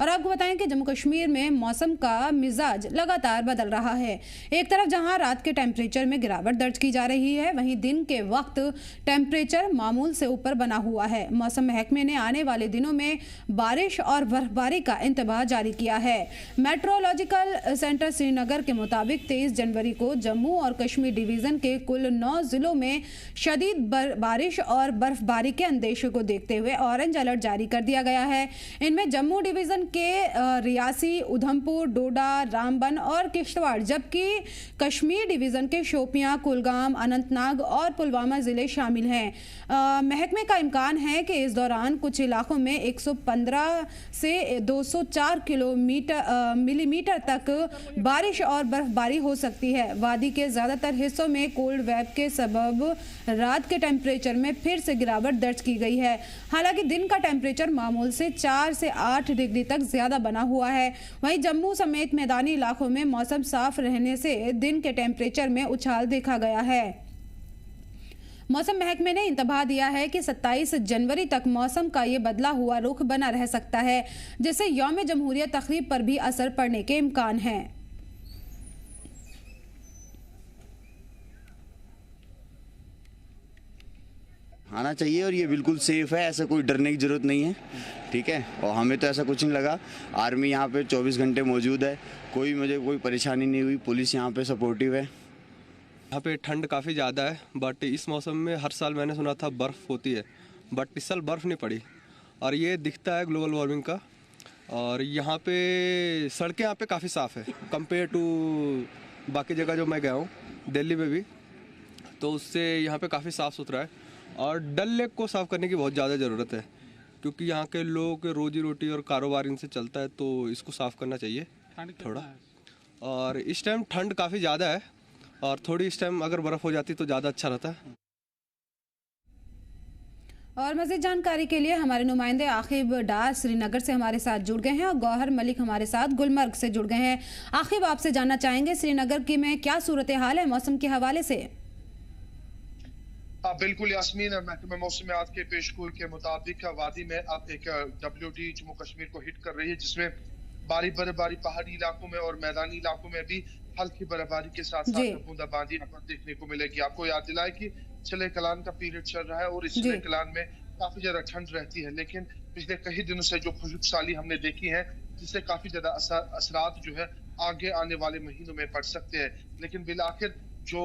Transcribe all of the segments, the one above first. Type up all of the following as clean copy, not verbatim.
और आपको बताएं कि जम्मू कश्मीर में मौसम का मिजाज लगातार बदल रहा है। एक तरफ जहां रात के टेम्परेचर में गिरावट दर्ज की जा रही है, वहीं दिन के वक्त टेम्परेचर मामूल से ऊपर बना हुआ है। मौसम महकमे ने आने वाले दिनों में बारिश और बर्फबारी का इंतबाह जारी किया है। मेट्रोलॉजिकल सेंटर श्रीनगर के मुताबिक 23 जनवरी को जम्मू और कश्मीर डिवीजन के कुल 9 जिलों में शदीद बारिश और बर्फबारी के अंदेशे को देखते हुए ऑरेंज अलर्ट जारी कर दिया गया है। इनमें जम्मू डिवीजन के रियासी, उधमपुर, डोडा, रामबन और किश्तवाड़, जबकि कश्मीर डिवीजन के शोपियां, कुलगाम, अनंतनाग और पुलवामा जिले शामिल हैं। महकमे का इम्कान है कि इस दौरान कुछ इलाकों में 115 से 204 मिलीमीटर तक बारिश और बर्फबारी हो सकती है। वादी के ज्यादातर हिस्सों में कोल्ड वेव के सबब रात के टेम्परेचर में फिर से गिरावट दर्ज की गई है। हालांकि दिन का टेम्परेचर मामूल से 4 से 8 डिग्री तक ज्यादा बना हुआ है। वहीं जम्मू समेत मैदानी इलाकों में मौसम साफ रहने से दिन के टेम्परेचर में उछाल देखा गया है। मौसम महकमे ने इंतबाह दिया है कि 27 जनवरी तक मौसम का ये बदला हुआ रुख बना रह सकता है, जिससे यौम जमहूरियत तकरीब पर भी असर पड़ने के इम्कान हैं। आना चाहिए और ये बिल्कुल सेफ है, ऐसा कोई डरने की ज़रूरत नहीं है। ठीक है, और हमें तो ऐसा कुछ नहीं लगा। आर्मी यहाँ पे 24 घंटे मौजूद है, मुझे कोई परेशानी नहीं हुई। पुलिस यहाँ पे सपोर्टिव है। यहाँ पे ठंड काफ़ी ज़्यादा है, बट इस मौसम में हर साल मैंने सुना था बर्फ़ होती है, बट इस साल बर्फ़ नहीं पड़ी और ये दिखता है ग्लोबल वार्मिंग का। और यहाँ पे सड़कें यहाँ पे काफ़ी साफ़ है कंपेयर टू बाकी जगह जो मैं गया हूँ, दिल्ली में भी, तो उससे यहाँ पे काफ़ी साफ़ सुथरा है। और डल लेक को साफ़ करने की बहुत ज़्यादा ज़रूरत है, क्योंकि यहाँ के लोगों के रोजी रोटी और कारोबार इनसे चलता है, तो इसको साफ़ करना चाहिए थोड़ा। और इस टाइम ठंड काफ़ी ज़्यादा है और थोड़ी इस टाइम अगर बर्फ़ हो जाती तो ज़्यादा अच्छा रहता है। और मज़ीद जानकारी के लिए हमारे नुमाइंदे आखिब डार श्रीनगर से हमारे साथ जुड़ गए हैं और गौहर मलिक हमारे साथ गुलमर्ग से जुड़ गए हैं। आखिब, आपसे जानना चाहेंगे श्रीनगर की में क्या सूरत हाल है मौसम के हवाले से? बिल्कुल यास्मीन, महकमा मौसमियात के पेशगोई के मुताबिक वादी में अब एक WD जम्मू कश्मीर को हिट कर रही है, जिसमें भारी बर्फबारी पहाड़ी इलाकों में और मैदानी इलाकों में भी हल्की बर्फबारी के साथ साथ बूंदाबांदी देखने को मिलेगी। आपको याद दिलाए कि चले कलान का पीरियड चल रहा है और इस चले कलान में काफी ज्यादा ठंड रहती है, लेकिन पिछले कई दिनों से जो खुशक साली हमने देखी है, जिससे काफी ज्यादा असरात जो है आगे आने वाले महीनों में पड़ सकते हैं। लेकिन बिल आखिर जो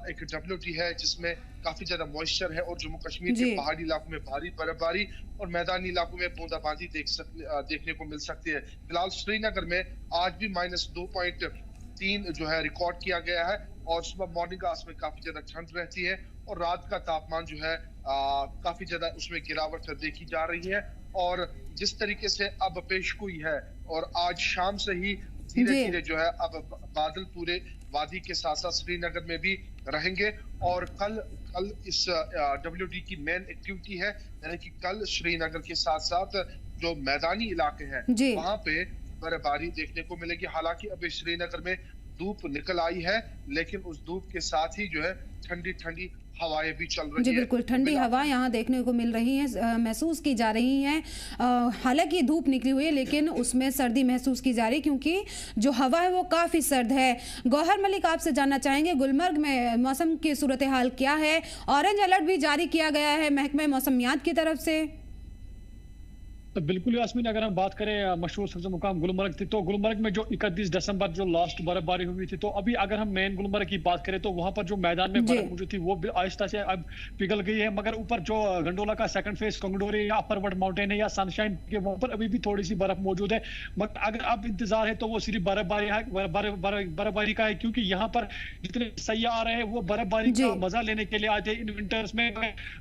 एक WD है जिसमें काफी ज्यादा मॉइस्चर है और जम्मू कश्मीर के पहाड़ी इलाकों में भारी बर्फबारी और मैदानी इलाकों में बूंदाबांदी देखने को मिल सकती है। फिलहाल श्रीनगर में आज भी -2.3 जो है रिकॉर्ड किया गया है और सुबह मॉर्निंग आवर्स में काफी ज्यादा ठंड रहती है और रात का तापमान जो है काफी ज्यादा उसमें गिरावट देखी जा रही है। और जिस तरीके से अब पेशगोई है और आज शाम से ही धीरे धीरे जो है अब बादल पूरे वादी के साथ साथ श्रीनगर में भी रहेंगे और कल इस WD की मेन एक्टिविटी है, यानी कि कल श्रीनगर के साथ साथ जो मैदानी इलाके हैं वहां पे बर्फबारी देखने को मिलेगी। हालांकि अभी श्रीनगर में धूप निकल आई है, लेकिन उस धूप के साथ ही जो है ठंडी ठंडी हवाएं भी चल रही जी बिल्कुल, ठंडी हवा यहाँ देखने को मिल रही है, महसूस की जा रही हैं। हालांकि धूप निकली हुई है लेकिन उसमें सर्दी महसूस की जा रही है, क्योंकि जो हवा है वो काफ़ी सर्द है। गौहर मलिक, आपसे जानना चाहेंगे गुलमर्ग में मौसम की सूरत हाल क्या है? ऑरेंज अलर्ट भी जारी किया गया है महकमे मौसमियात की तरफ से। तो बिल्कुल यास्मीन, अगर हम बात करें मशहूर सब्ज़ मुकाम गुलमर्ग थी, तो गुलमर्ग में जो 31 दिसंबर जो लास्ट बर्फबारी हुई थी, तो अभी अगर हम मेन गुलमर्ग की बात करें तो वहां पर जो मैदान में बर्फ मौजूद थी वो आहिस्ता से अब पिघल गई है, मगर ऊपर जो गंडोला का सेकंड फेज कंगडोरी या अपर माउंटेन है या सनशाइन के वहां पर अभी भी थोड़ी सी बर्फ मौजूद है। मगर अगर अब इंतजार है तो वो सिर्फ बर्फबारी का है, क्योंकि यहाँ पर जितने सयाह आ रहे हैं वो बर्फबारी का मजा लेने के लिए आते हैं। इन विंटर्स में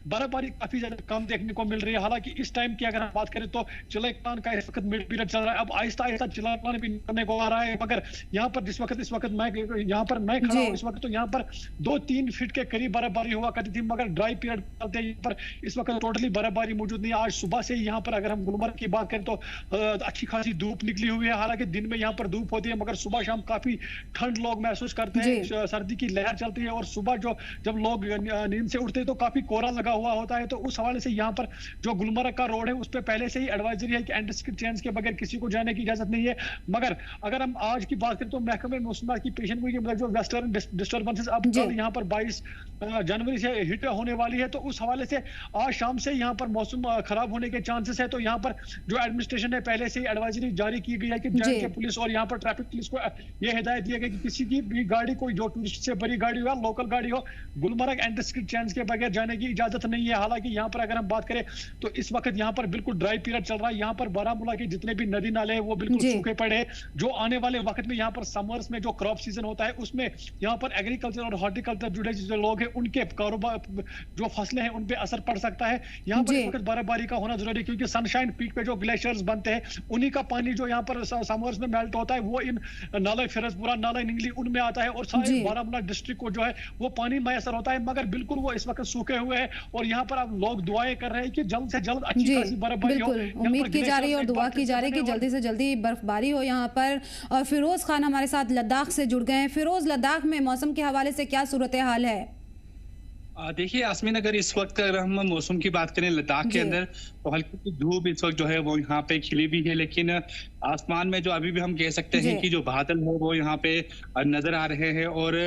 बर्फबारी काफी ज्यादा कम देखने को मिल रही है। हालांकि इस टाइम की अगर हम बात करें तो चिला कलान का इस वक्त मिड पीरियड चल रहा है, अब आहिस्ता आहिस्ता चिला कलान भी करने को आ रहा है। मगर यहाँ पर इस वक्त मैं खड़ा हूँ, इस वक्त तो यहाँ पर 2-3 फीट के करीब बर्फबारी हुआ करती थी, मगर ड्राई पीरियड चलते हैं। यहाँ पर इस वक्त टोटली बर्फबारी मौजूद नहीं है। आज सुबह से यहाँ पर अगर हम गुलमर्ग की बात करें तो अच्छी खासी धूप निकली हुई है। हालांकि दिन में यहाँ पर धूप होती है, मगर सुबह शाम काफी ठंड लोग महसूस करते हैं, सर्दी की लहर चलती है। और सुबह जब लोग नींद से उठते हैं तो काफी कोहरा लगा हुआ होता है। तो उस हवाले से यहाँ पर जो गुलमर्ग का रोड है उस पर पहले से ही एडवाइजरी है कि एंटी स्किड चेंज के बगैर किसी को जाने की इजाजत नहीं है। मगर अगर हम आज की बात करें तो महकमे मौसमियात की पेशन गोई के मतलब जो वेस्टर्न डिस्टर्बेंसेस अब यहाँ पर 22 जनवरी से हिट होने वाली है, तो उस हवाले से आज शाम से यहाँ पर मौसम खराब होने के चांसेस है। तो यहाँ पर जो एडमिनिस्ट्रेशन है पहले से ही एडवाइजरी जारी की गई है कि के पुलिस और यहाँ पर ट्रैफिक पुलिस को यह हिदायत दी गई कि किसी की भी गाड़ी कोई जो टूरिस्ट से बड़ी गाड़ी हो, लोकल गाड़ी हो, गुलमर्ग एंटी स्किड चेंज के बगैर जाने की इजाजत नहीं है। हालांकि यहाँ पर अगर हम बात करें तो इस वक्त यहाँ पर बिल्कुल ड्राई पीरियड चल रहा है। यहाँ पर बारामूला के जितने भी नदी नाले हैं वो बिल्कुल सूखे पड़े हैं। जो आने वाले वक्त में यहाँ पर समर्स में जो क्रॉप सीजन होता है उसमें यहाँ पर एग्रीकल्चर और हॉर्टिकल्चर जुड़े जो लोग हैं उनके कारोबार जो फसलें हैं उन पे असर पड़ सकता है। यहाँ पर इस वक्त बर्फबारी का होना जरूरी है क्योंकि सनशाइन पीक पे जो ग्लेशियर्स बनते हैं उन्हीं का पानी जो यहाँ पर समर्स में मेल्ट होता है वो इन नाला फिरोजपुरा, नाला निंगली उनमें आता है और सारे बारामूला डिस्ट्रिक्ट को जो है वो पानी मैसर होता है। मगर बिल्कुल वो इस वक्त सूखे हुए हैं और यहाँ पर अब लोग दुआएं कर रहे हैं कि जल्द से जल्द अच्छी खासी बर्फबारी हो। उम्मीद की जा रही है और दुआ की जा रही है कि जल्दी से जल्दी बर्फबारी हो यहाँ पर। और फिरोज खान हमारे साथ लद्दाख से जुड़ गए हैं। फिरोज, लद्दाख में मौसम के हवाले से क्या सूरत हाल है? देखिए यास्मीन, अगर इस वक्त अगर हम मौसम की बात करें लद्दाख के अंदर तो हल्की सी धूप इस वक्त जो है वो यहाँ पे खिली भी है, लेकिन आसमान में जो अभी भी हम कह सकते हैं कि जो बादल है वो यहाँ पे नजर आ रहे हैं और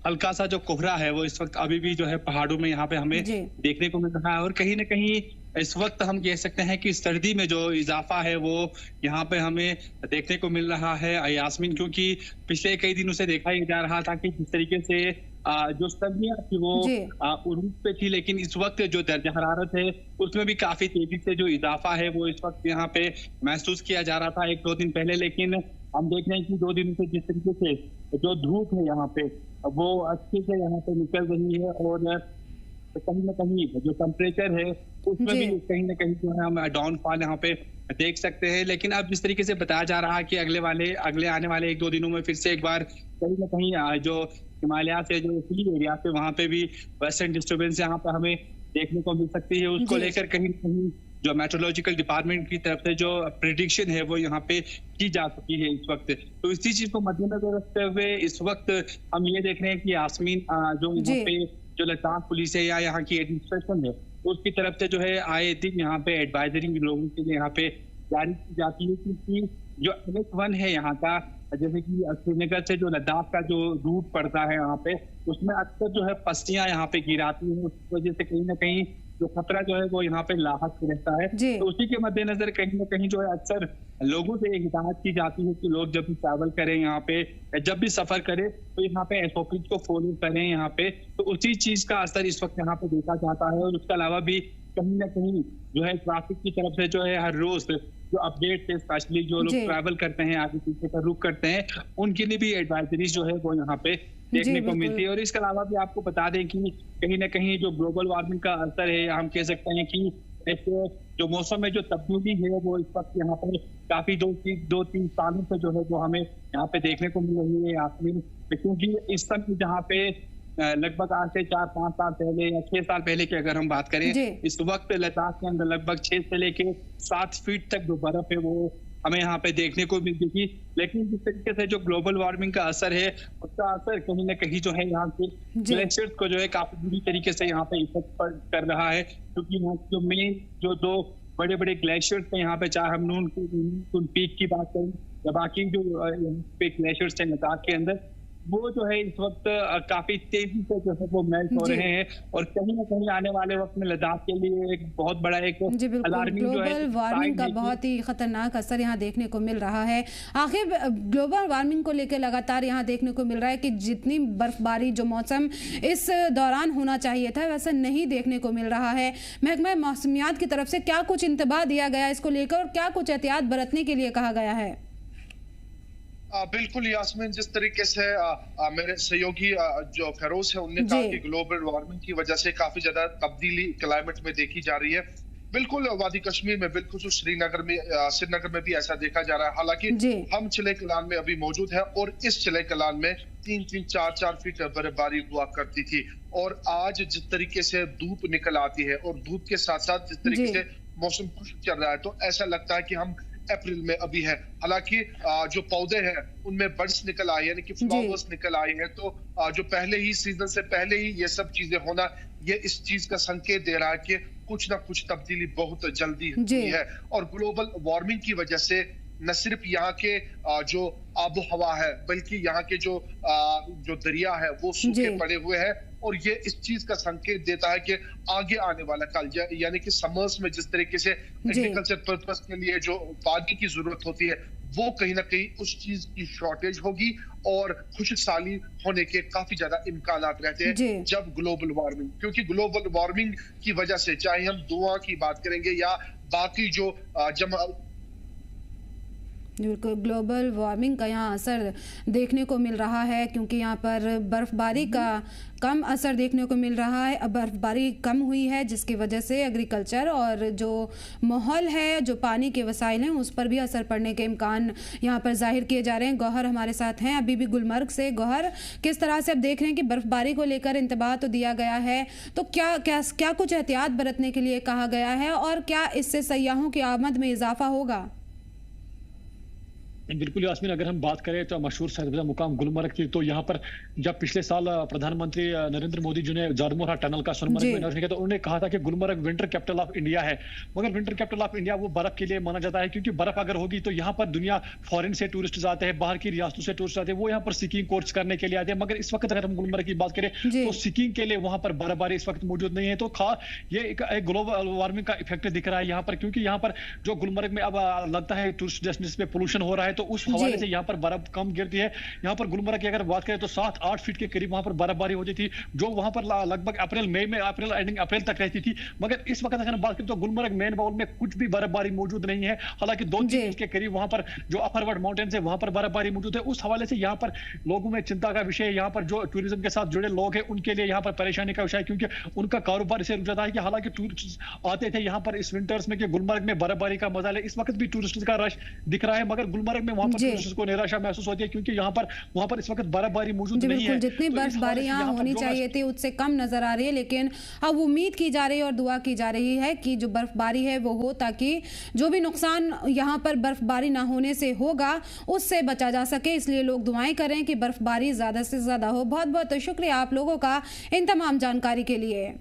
हल्का सा जो कोहरा है वो इस वक्त अभी भी जो है पहाड़ों में यहाँ पे हमें देखने को मिल रहा है। और कहीं ना कहीं इस वक्त हम कह सकते हैं कि सर्दी में जो इजाफा है वो यहाँ पे हमें देखने को मिल रहा है यास्मीन, क्योंकि पिछले कई दिनों से देखा जा रहा था कि जिस तरीके से जो सर्दियां थी वो उरूज पे थी, लेकिन इस वक्त जो दर्जा हरारत है उसमें भी काफी तेजी से जो इजाफा है वो इस वक्त यहाँ पे महसूस किया जा रहा था 1-2 दिन पहले। लेकिन हम देख रहे हैं कि 2 दिन से जिस तरीके से जो धूप है यहाँ पे वो अच्छे से यहाँ पे निकल रही है और कहीं ना कहीं जो टेम्परेचर है उसमें भी कहीं ना कहीं जो है हम डाउनफॉल यहाँ पे देख सकते हैं। लेकिन अब जिस तरीके से बताया जा रहा है कि अगले आने वाले 1-2 दिनों में फिर से एक बार कहीं ना कहीं जो हिमालय से जो हिली एरिया पे वहां पे भी वेस्टर्न डिस्टर्बेंस यहाँ पे हमें देखने को मिल सकती है। उसको लेकर कहीं ना कहीं जो मेट्रोलॉजिकल डिपार्टमेंट की तरफ से जो प्रेडिक्शन है वो यहाँ पे की जा चुकी है इस वक्त। तो इसी चीज को मद्देनजर रखते हुए इस वक्त हम ये देख रहे हैं कि यास्मीन जो यहाँ पे जो लद्दाख पुलिस है या यहाँ की एडमिनिस्ट्रेशन है उसकी तरफ से जो है आए दिन यहाँ पे एडवाइजरी लोगों के लिए यहाँ पे जारी की जाती है, क्योंकि जो NH1 है यहाँ का, जैसे कि श्रीनगर से जो लद्दाख का जो रूट पड़ता है यहाँ पे उसमें अक्सर जो है पस्तियां यहाँ पे गिराती हैं, उस वजह से कहीं ना कहीं जो खतरा जो है वो यहाँ पे लाहक रहता है। तो उसी के मद्देनजर कहीं ना कहीं जो है अक्सर लोगों से हिदायत की जाती है कि लोग जब भी ट्रैवल करें यहाँ पे, जब भी सफर करें तो यहाँ पे SOP को फॉलो करें यहाँ पे। तो उसी चीज का असर इस वक्त यहाँ पे देखा जाता है। और उसके अलावा भी कहीं ना कहीं जो है ट्रैफिक की तरफ से जो है हर रोज जो अपडेट है, स्पेशली जो लोग ट्रैवल करते हैं आगे पीछे का रुख करते हैं उनके लिए भी एडवाइजरी जो है वो यहाँ पे देखने को मिलती है। और इसके अलावा भी आपको बता दें कि कहीं ना कहीं जो ग्लोबल वार्मिंग का असर है, हम कह सकते हैं कि जो मौसम में जो तब्दीली है वो इस वक्त यहाँ पर काफी 2-3 सालों से जो है वो हमें यहाँ पे देखने को मिल रही है यास्मीन। क्योंकि इस समय जहाँ पे लगभग आज से 4-5 साल पहले या 6 साल पहले की अगर हम बात करें, इस वक्त लद्दाख के अंदर लगभग 6 से लेके 7 फीट तक जो बर्फ है वो हमें यहाँ पे देखने को मिलती थी। लेकिन जिस तरीके से जो ग्लोबल वार्मिंग का असर है उसका असर कहीं ना कहीं जो है यहाँ के ग्लेशियर्स को जो है काफी बुरी तरीके से यहाँ पे इफेक्ट कर रहा है, क्योंकि यहाँ जो मेन जो 2 बड़े ग्लेशियर्स थे यहाँ पे, चाहे हम नून पीक की बात करें या बाकी जो ग्लेशियर्स थे लद्दाख के अंदर, वो जो है इस वक्त काफी तेजी से जो है वो मेल्ट हो रहे हैं और कहीं ना कहीं आने वाले वक्त में लद्दाख के लिए एक बहुत बड़ा एक अलार्मिंग जो है ग्लोबल वार्मिंग का बहुत ही खतरनाक असर यहाँ देखने को मिल रहा है। आखिर ग्लोबल वार्मिंग को लेकर लगातार यहाँ देखने को मिल रहा है कि जितनी बर्फबारी जो मौसम इस दौरान होना चाहिए था वैसा नहीं देखने को मिल रहा है। महकमा मौसमियात की तरफ से क्या कुछ इंतबाह दिया गया इसको लेकर और क्या कुछ एहतियात बरतने के लिए कहा गया है? बिल्कुल यास्मीन, जिस तरीके से मेरे सहयोगी जो फेरोज है उनने कहा कि ग्लोबल वार्मिंग की वजह से काफी ज्यादा तब्दीली क्लाइमेट में देखी जा रही है। बिल्कुल वादी कश्मीर में, बिल्कुल श्रीनगर में भी ऐसा देखा जा रहा है। हालांकि हम चिले कलान में अभी मौजूद है और इस चिले कलान में 3-3, 4-4 फीट बर्फबारी हुआ करती थी। और आज जिस तरीके से धूप निकल आती है और धूप के साथ साथ जिस तरीके से मौसम खुश्क चल रहा है, तो ऐसा लगता है कि हम अप्रैल में अभी है। हालांकि जो पौधे हैं उनमें बड्स निकल आए, यानी कि फ्लावर्स निकल आए हैं, तो जो पहले ही सीजन से पहले ही ये सब चीजें होना, ये इस चीज का संकेत दे रहा है कि कुछ ना कुछ तब्दीली बहुत जल्दी हुई है। और ग्लोबल वार्मिंग की वजह से न सिर्फ यहाँ के जो आबो हवा है, बल्कि यहाँ के जो दरिया है वो सूखे पड़े हुए हैं, और ये इस चीज का संकेत देता है कि आगे आने वाला कल, यानी कि समर्स में जिस तरीके से एग्रीकल्चर पर्पस के लिए जो पानी की जरूरत होती है, वो कहीं ना कहीं उस चीज की शॉर्टेज होगी और खुशहाली होने के काफी ज्यादा इम्कान रहते हैं जब ग्लोबल वार्मिंग, क्योंकि ग्लोबल वार्मिंग की वजह से चाहे हम धुआं की बात करेंगे या बाकी जो बिल्कुल ग्लोबल वार्मिंग का यहाँ असर देखने को मिल रहा है, क्योंकि यहाँ पर बर्फबारी का कम असर देखने को मिल रहा है। अब बर्फबारी कम हुई है जिसकी वजह से एग्रीकल्चर और जो माहौल है, जो पानी के वसाइल हैं, उस पर भी असर पड़ने के इम्कान यहाँ पर जाहिर किए जा रहे हैं। गौहर हमारे साथ हैं अभी भी गुलमर्ग से। गौहर, किस तरह से अब देख रहे हैं कि बर्फबारी को लेकर इंतबाह तो दिया गया है, तो क्या कुछ एहतियात बरतने के लिए कहा गया है और क्या इससे सयाहों की आमद में इजाफा होगा? बिल्कुल यास्मीन, अगर हम बात करें तो मशहूर सैरगज़ा मुकाम गुलमर्ग की, तो यहाँ पर जब पिछले साल प्रधानमंत्री नरेंद्र मोदी जी ने जारमोरा टनल का सोनमर्ग में इनॉग्रेशन किया, तो उन्होंने कहा था कि Gulmarg winter capital of India है। मगर विंटर कैपिटल ऑफ इंडिया वो बर्फ के लिए माना जाता है, क्योंकि बर्फ अगर होगी तो यहाँ पर दुनिया फॉरेन से टूरिस्ट आते हैं, बाहर की रियासतों से टूरिस्ट आते हैं, वो यहाँ पर स्कीइंग कोर्स करने के लिए आते हैं। मगर इस वक्त अगर हम गुलमर्ग की बात करें तो स्कीइंग के लिए वहाँ पर बर्फबारी इस वक्त मौजूद नहीं है। तो ये एक ग्लोबल वार्मिंग का इफेक्ट दिख रहा है यहाँ पर, क्योंकि यहाँ पर जो गुलमर्ग में अब लगता है टूरिस्ट डेस्टिनेशन पे पोल्यूशन हो रहा है, तो उस हवाले से यहाँ पर बर्फ कम गिरती है। यहाँ पर गुलमर्ग की अगर बात करें तो 7-8 फीट के करीब वहां पर बर्फबारी होती थी, जो वहां पर लगभग अप्रैल तक रहती थी। मगर इस वक्त अगर बात करें तो गुलमर्ग मेन बाउल में कुछ भी बर्फबारी मौजूद नहीं है। हालांकि 2-3 फीट के करीब वहां पर जो अफरवर्ड माउंटेन है वहां पर बर्फबारी मौजूद है। उस हवाले से यहाँ पर लोगों में चिंता का विषय है। यहाँ पर जो टूरिज्म के साथ जुड़े लोग हैं उनके लिए यहाँ पर परेशानी का विषय है, क्योंकि उनका कारोबार इसे रुक जाता है कि हालांकि टूरिस्ट आते थे यहाँ पर इस विंटर्स में कि गुलमर्ग में बर्फबारी का मजा ले, इस वक्त भी टूरिस्ट का रश दिख रहा है, मगर गुलमर्ग में वहां पर टूरिस्ट को निराशा महसूस होती है, क्योंकि वहां पर इस वक्त बर्फबारी मौजूद नहीं है। जितनी बर्फबारी यहाँ होनी चाहिए थी उससे कम नजर आ रही है, लेकिन अब उम्मीद की जा रही है और दुआ की जा रही है कि जो बर्फबारी है वो हो, ताकि जो भी नुकसान यहाँ पर बर्फबारी ना होने से होगा उससे बचा जा सके। इसलिए लोग दुआएं करें कि बर्फबारी ज्यादा से ज्यादा हो। बहुत बहुत शुक्रिया आप लोगों का इन तमाम जानकारी के लिए।